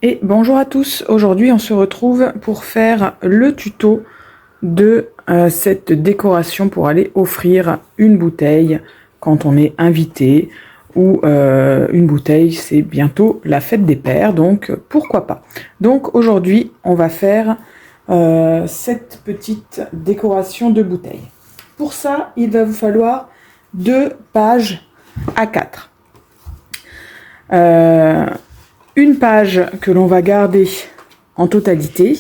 Et bonjour à tous, aujourd'hui on se retrouve pour faire le tuto de cette décoration pour aller offrir une bouteille quand on est invité ou une bouteille, c'est bientôt la fête des pères, donc pourquoi pas. Donc aujourd'hui on va faire cette petite décoration de bouteille. Pour ça il va vous falloir 2 pages A4. Une page que l'on va garder en totalité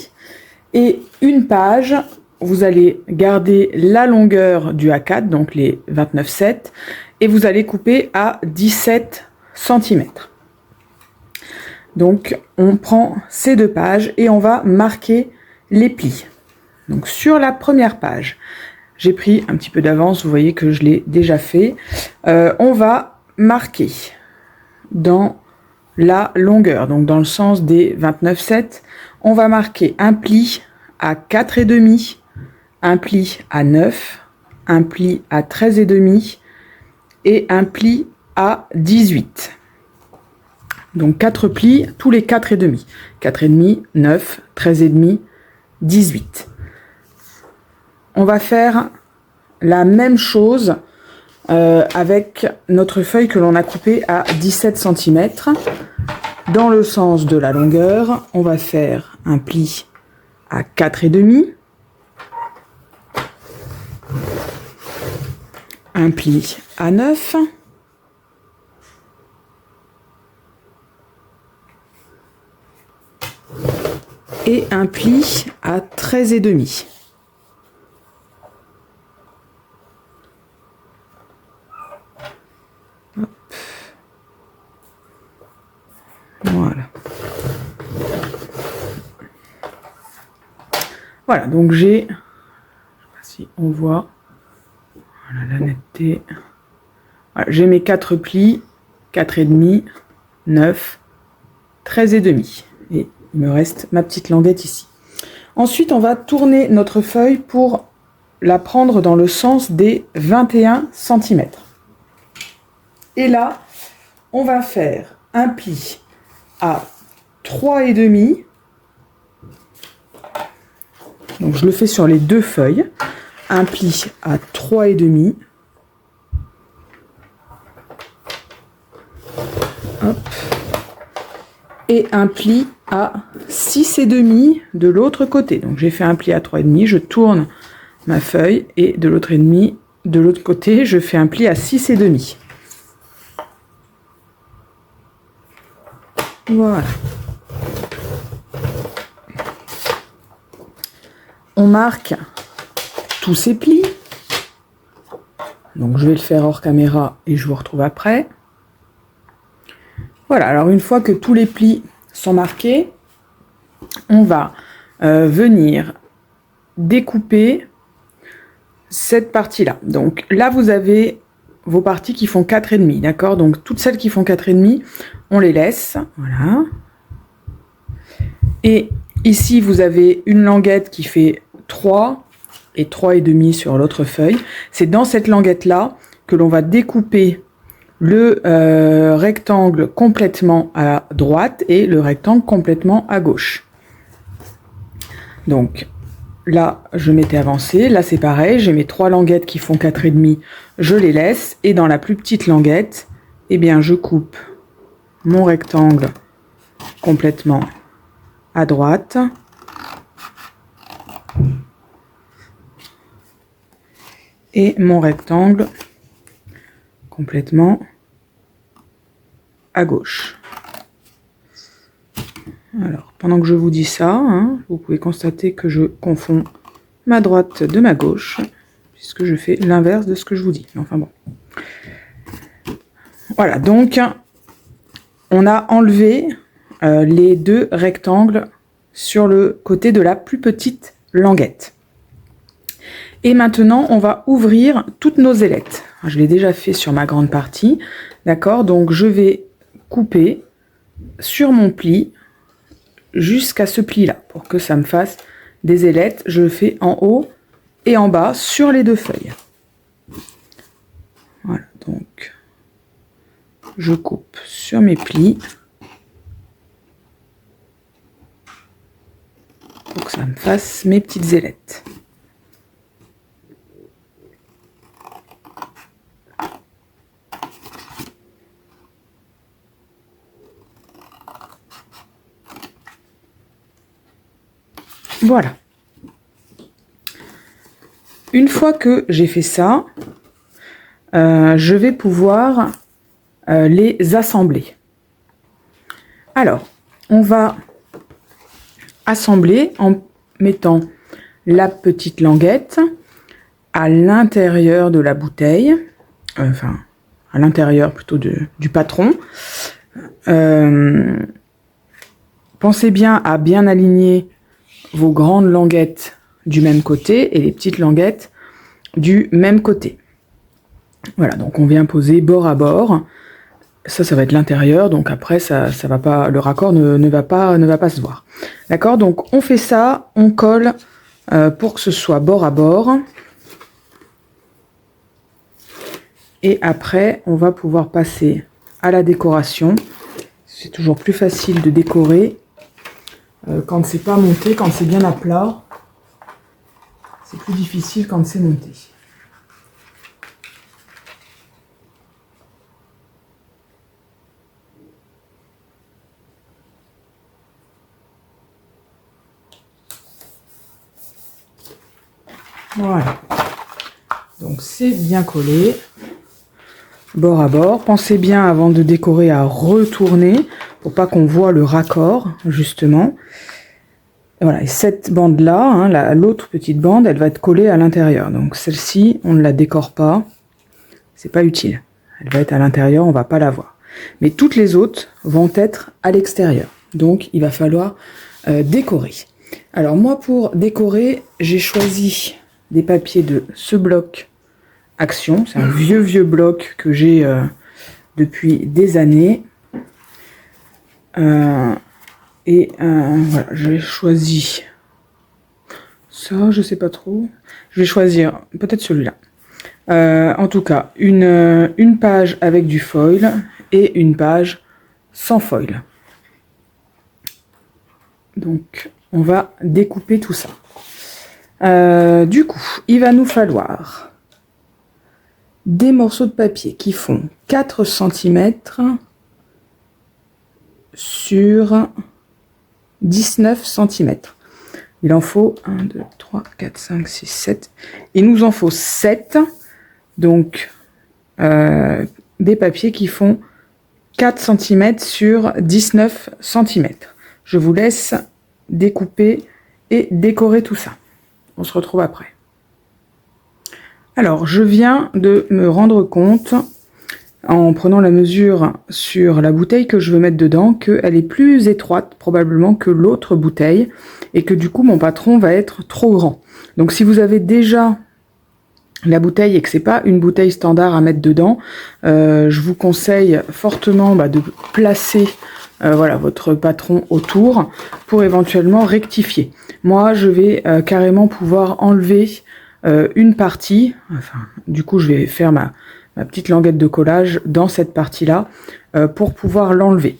et une page, vous allez garder la longueur du A4, donc les 29,7, et vous allez couper à 17 cm. Donc on prend ces 2 pages et on va marquer les plis. Donc sur la première page, j'ai pris un petit peu d'avance, vous voyez que je l'ai déjà fait. On va marquer dans la longueur, donc dans le sens des 29,7, on va marquer un pli à 4,5, un pli à 9, un pli à 13,5 et un pli à 18. Donc 4 plis tous les 4,5. 4,5, 9, 13,5, 18. On va faire la même chose avec notre feuille que l'on a coupée à 17 cm. Dans le sens de la longueur, on va faire un pli à 4,5, un pli à 9, et un pli à 13,5. Voilà. Voilà, donc j'ai, je sais pas si on voit, voilà la netteté. Voilà, j'ai mes 4 plis, 4,5, 9, 13,5. Et il me reste ma petite languette ici. Ensuite, on va tourner notre feuille pour la prendre dans le sens des 21 cm. Et là, on va faire un pli à 3,5. Donc je le fais sur les 2 feuilles. Un pli à 3,5. Hop. Et un pli à 6,5 de l'autre côté. Donc j'ai fait un pli à 3,5, je tourne ma feuille et de l'autre côté, je fais un pli à 6,5. Voilà. On marque tous ces plis. Donc je vais le faire hors caméra et je vous retrouve après. Voilà, alors une fois que tous les plis sont marqués, on va venir découper cette partie-là. Donc là, vous avez vos parties qui font 4,5, d'accord? Donc toutes celles qui font 4,5, on les laisse, voilà. Et ici, vous avez une languette qui fait 3 et 3,5 sur l'autre feuille. C'est dans cette languette-là que l'on va découper le rectangle complètement à droite et le rectangle complètement à gauche. Donc là, je m'étais avancé. Là, c'est pareil. J'ai mes 3 languettes qui font 4,5. Je les laisse. Et dans la plus petite languette, eh bien, je coupe mon rectangle complètement à droite. Et mon rectangle complètement à gauche. Alors, pendant que je vous dis ça, hein, vous pouvez constater que je confonds ma droite de ma gauche, puisque je fais l'inverse de ce que je vous dis. Enfin bon. Voilà, donc, on a enlevé les 2 rectangles sur le côté de la plus petite languette. Et maintenant, on va ouvrir toutes nos ailettes. Je l'ai déjà fait sur ma grande partie, d'accord? Donc, je vais couper sur mon pli jusqu'à ce pli-là, pour que ça me fasse des ailettes. Je le fais en haut et en bas sur les 2 feuilles. Voilà, donc, je coupe sur mes plis. que ça me fasse mes petites ailettes. Voilà. Une fois que j'ai fait ça, je vais pouvoir les assembler. Alors, on va assembler en mettant la petite languette à l'intérieur de la bouteille, enfin à l'intérieur plutôt du patron. Pensez bien à bien aligner vos grandes languettes du même côté et les petites languettes du même côté. Voilà, donc on vient poser bord à bord. Ça va être l'intérieur, donc après ça va pas, le raccord ne va pas se voir. D'accord, donc on fait ça, on colle pour que ce soit bord à bord. Et après, on va pouvoir passer à la décoration. C'est toujours plus facile de décorer quand c'est pas monté, quand c'est bien à plat. C'est plus difficile quand c'est monté. Voilà. Donc c'est bien collé. Bord à bord. Pensez bien avant de décorer à retourner pour pas qu'on voit le raccord justement. Voilà, et cette bande-là, hein, l'autre petite bande, elle va être collée à l'intérieur. Donc celle-ci, on ne la décore pas, c'est pas utile. Elle va être à l'intérieur, on va pas la voir. Mais toutes les autres vont être à l'extérieur. Donc il va falloir décorer. Alors moi pour décorer, j'ai choisi des papiers de ce bloc Action. C'est un vieux bloc que j'ai depuis des années. Voilà, j'ai choisi ça, je sais pas trop. Je vais choisir peut-être celui-là. En tout cas, une page avec du foil et une page sans foil. Donc, on va découper tout ça. Du coup, il va nous falloir des morceaux de papier qui font 4 cm sur 19 cm. Il en faut 1, 2, 3, 4, 5, 6, 7. Il nous en faut 7. Donc, des papiers qui font 4 cm sur 19 cm. Je vous laisse découper et décorer tout ça. On se retrouve après. Alors, je viens de me rendre compte, en prenant la mesure sur la bouteille que je veux mettre dedans, qu'elle est plus étroite probablement que l'autre bouteille et que du coup mon patron va être trop grand. Donc si vous avez déjà la bouteille et que c'est pas une bouteille standard à mettre dedans, je vous conseille fortement de placer voilà, votre patron autour pour éventuellement rectifier. Moi je vais carrément pouvoir enlever une partie, enfin du coup je vais faire ma petite languette de collage dans cette partie-là pour pouvoir l'enlever.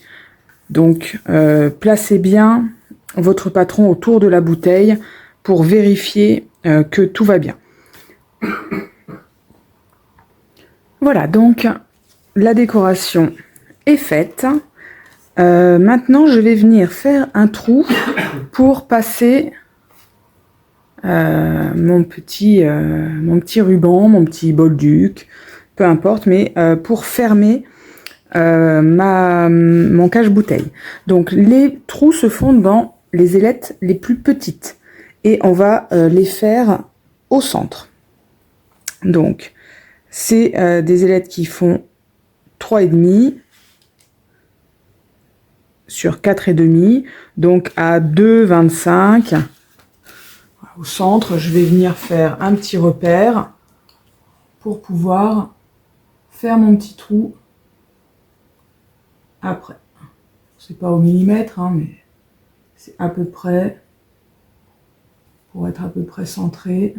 Donc placez bien votre patron autour de la bouteille pour vérifier que tout va bien. Voilà, donc la décoration est faite. Maintenant, je vais venir faire un trou pour passer mon petit ruban, mon petit bolduc, peu importe, mais pour fermer mon cache-bouteille. Donc les trous se font dans les ailettes les plus petites et on va les faire au centre. Donc c'est des ailettes qui font 3,5 sur 4,5, donc à 2,25. Au centre, je vais venir faire un petit repère pour pouvoir faire mon petit trou après. C'est pas au millimètre, mais c'est à peu près pour être à peu près centré.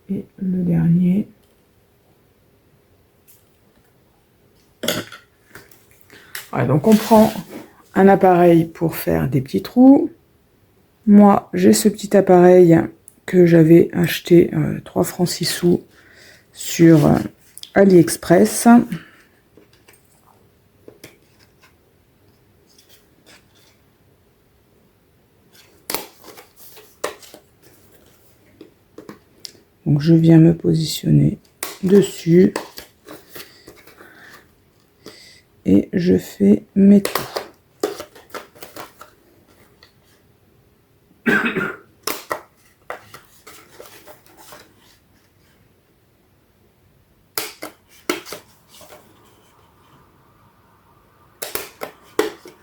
Et le dernier. Voilà, donc on prend un appareil pour faire des petits trous. Moi, j'ai ce petit appareil que j'avais acheté 3 francs 6 sous sur AliExpress. Donc je viens me positionner dessus et je fais mes trous.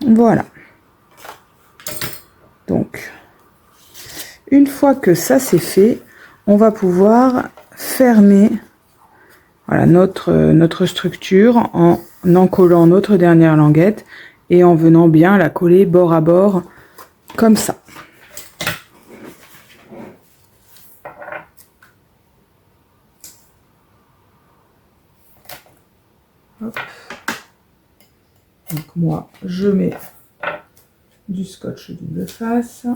Voilà. Donc, une fois que ça c'est fait, on va pouvoir fermer voilà, notre structure en collant notre dernière languette et en venant bien la coller bord à bord comme ça. Hop. Donc moi, je mets du scotch double face.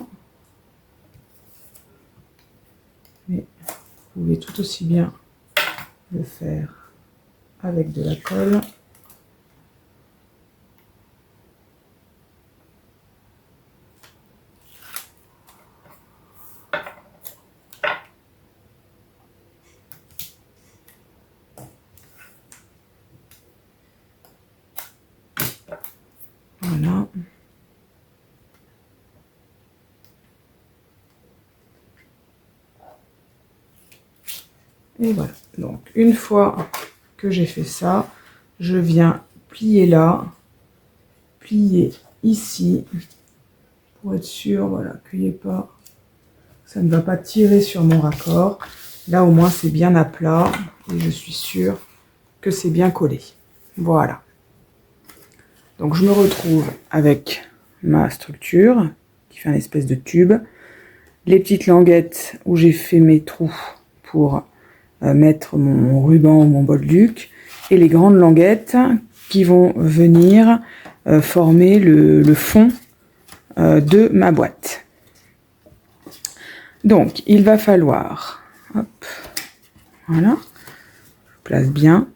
Mais vous pouvez tout aussi bien le faire avec de la colle. Voilà. Et voilà. Donc, une fois que j'ai fait ça, je viens plier là, plier ici, pour être sûr, voilà, qu'il n'y ait pas, ça ne va pas tirer sur mon raccord. Là, au moins, c'est bien à plat et je suis sûre que c'est bien collé. Voilà. Donc, je me retrouve avec ma structure qui fait un espèce de tube, les petites languettes où j'ai fait mes trous pour mettre mon ruban ou mon bolduc, et les grandes languettes qui vont venir former le fond de ma boîte. Donc, il va falloir, hop, voilà, je place bien.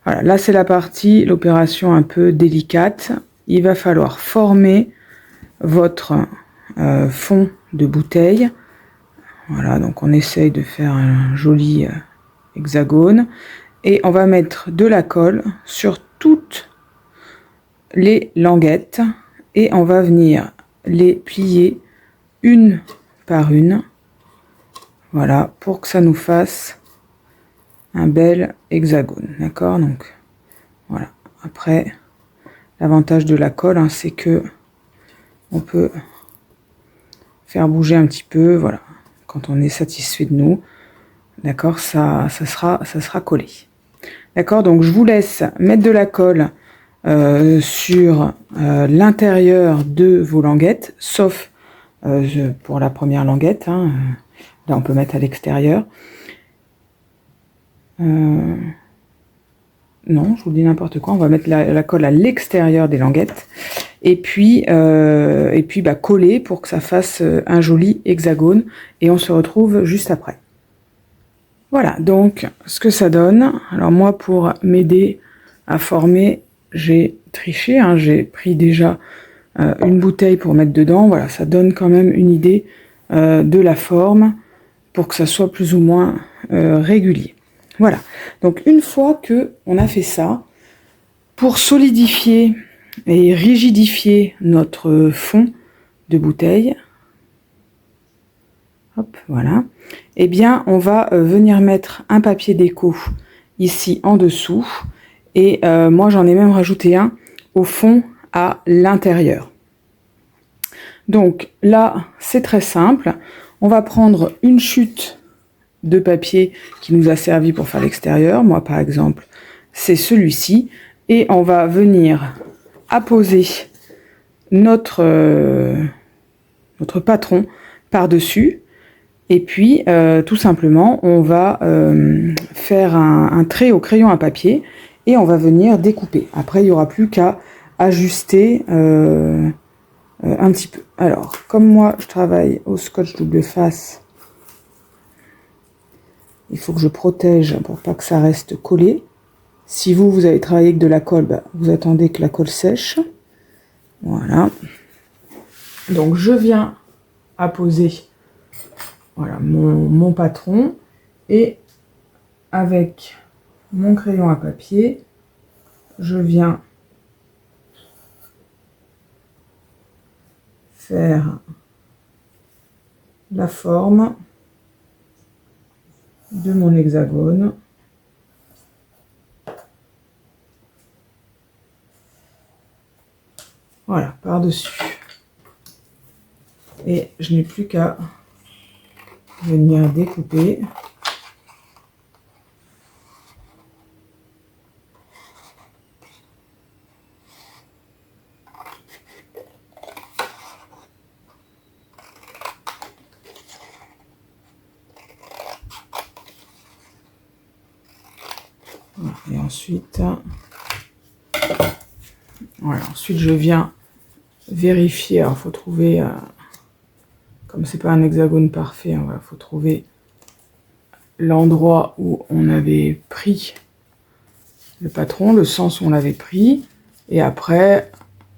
Voilà, là c'est la partie, l'opération un peu délicate. Il va falloir former votre fond de bouteille. Voilà, donc on essaye de faire un joli hexagone. Et on va mettre de la colle sur toutes les languettes. Et on va venir les plier une par une. Voilà, pour que ça nous fasse un bel hexagone. D'accord? Donc, voilà. Après, l'avantage de la colle, hein, c'est que on peut faire bouger un petit peu. Voilà. Quand on est satisfait de nous. D'accord? Ça sera collé. D'accord? Donc, je vous laisse mettre de la colle sur l'intérieur de vos languettes, sauf pour la première languette. Hein, là, on peut mettre à l'extérieur. Non, je vous dis n'importe quoi. On va mettre la colle à l'extérieur des languettes. Et puis coller pour que ça fasse un joli hexagone. Et on se retrouve juste après. Voilà, donc, ce que ça donne. Alors moi, pour m'aider à former, j'ai triché. Hein, j'ai pris déjà une bouteille pour mettre dedans. Voilà, ça donne quand même une idée de la forme pour que ça soit plus ou moins régulier. Voilà, donc une fois que on a fait ça, pour solidifier et rigidifier notre fond de bouteille, hop, voilà, eh bien on va venir mettre un papier déco ici en dessous, et moi j'en ai même rajouté un au fond à l'intérieur. Donc là, c'est très simple, on va prendre une chute de papier qui nous a servi pour faire l'extérieur. Moi, par exemple, c'est celui-ci. Et on va venir apposer notre patron par-dessus. Et puis, tout simplement, on va faire un trait au crayon à papier et on va venir découper. Après, il n'y aura plus qu'à ajuster un petit peu. Alors, comme moi, je travaille au scotch double face, il faut que je protège pour pas que ça reste collé. Si vous avez travaillé avec de la colle, bah, vous attendez que la colle sèche. Voilà. Donc, je viens apposer voilà, mon patron et avec mon crayon à papier, je viens faire la forme de mon hexagone. Voilà, par-dessus. Et je n'ai plus qu'à venir découper. Et ensuite, voilà, ensuite je viens vérifier. Alors, il faut trouver, comme c'est pas un hexagone parfait, il faut trouver l'endroit où on avait pris le patron, le sens où on l'avait pris, et après,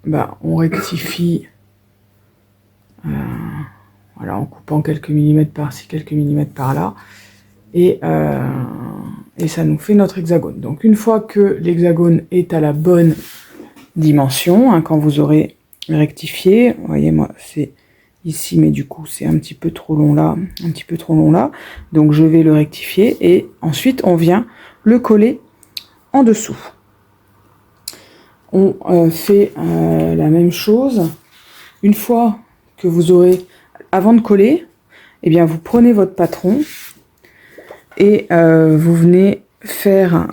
bah, on rectifie, voilà, en coupant quelques millimètres par-ci, quelques millimètres par-là, et ça nous fait notre hexagone. Donc une fois que l'hexagone est à la bonne dimension, quand vous aurez rectifié, vous voyez, moi c'est ici, mais du coup c'est un petit peu trop long là, un petit peu trop long là, donc je vais le rectifier, et ensuite on vient le coller en dessous. On fait la même chose. Une fois que vous aurez, avant de coller, eh bien vous prenez votre patron et vous venez faire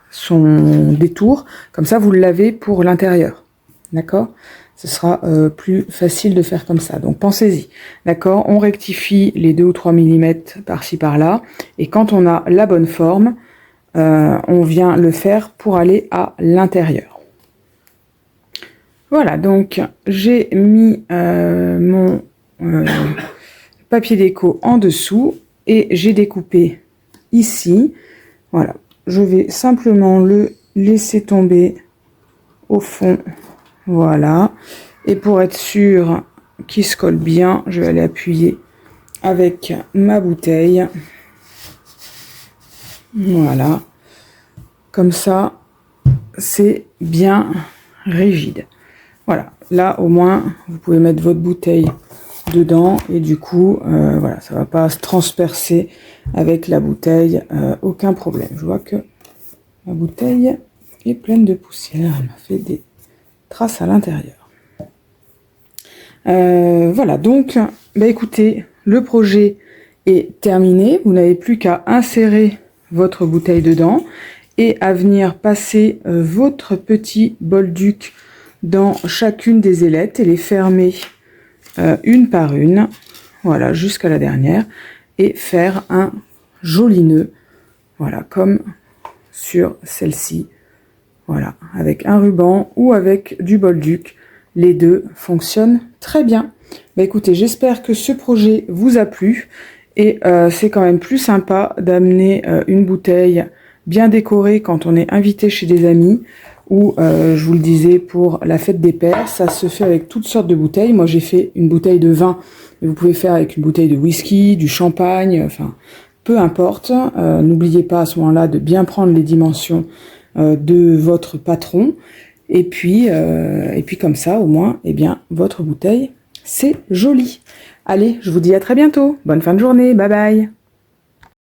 son détour, comme ça vous le lavez pour l'intérieur, d'accord? Ce sera plus facile de faire comme ça, donc pensez-y, d'accord? On rectifie les 2 ou 3 mm par-ci par-là, et quand on a la bonne forme, on vient le faire pour aller à l'intérieur. Voilà, donc j'ai mis mon papier déco en dessous, et j'ai découpé ici. Voilà, je vais simplement le laisser tomber au fond, voilà, et pour être sûr qu'il se colle bien, je vais aller appuyer avec ma bouteille, voilà, comme ça c'est bien rigide. Voilà, là au moins vous pouvez mettre votre bouteille dedans, et du coup voilà, ça va pas se transpercer avec la bouteille, aucun problème. Je vois que ma bouteille est pleine de poussière, elle m'a fait des traces à l'intérieur. Voilà, donc bah écoutez, le projet est terminé, vous n'avez plus qu'à insérer votre bouteille dedans et à venir passer votre petit bolduc dans chacune des ailettes et les fermer une par une, voilà, jusqu'à la dernière, et faire un joli nœud, voilà, comme sur celle-ci, voilà, avec un ruban ou avec du bolduc, les deux fonctionnent très bien. Bah écoutez, j'espère que ce projet vous a plu, et c'est quand même plus sympa d'amener une bouteille bien décorée quand on est invité chez des amis, ou je vous le disais, pour la fête des pères, ça se fait avec toutes sortes de bouteilles. Moi j'ai fait une bouteille de vin, mais vous pouvez faire avec une bouteille de whisky, du champagne, enfin peu importe. N'oubliez pas à ce moment-là de bien prendre les dimensions de votre patron, et puis comme ça au moins, eh bien votre bouteille c'est joli. Allez, je vous dis à très bientôt, bonne fin de journée, bye bye.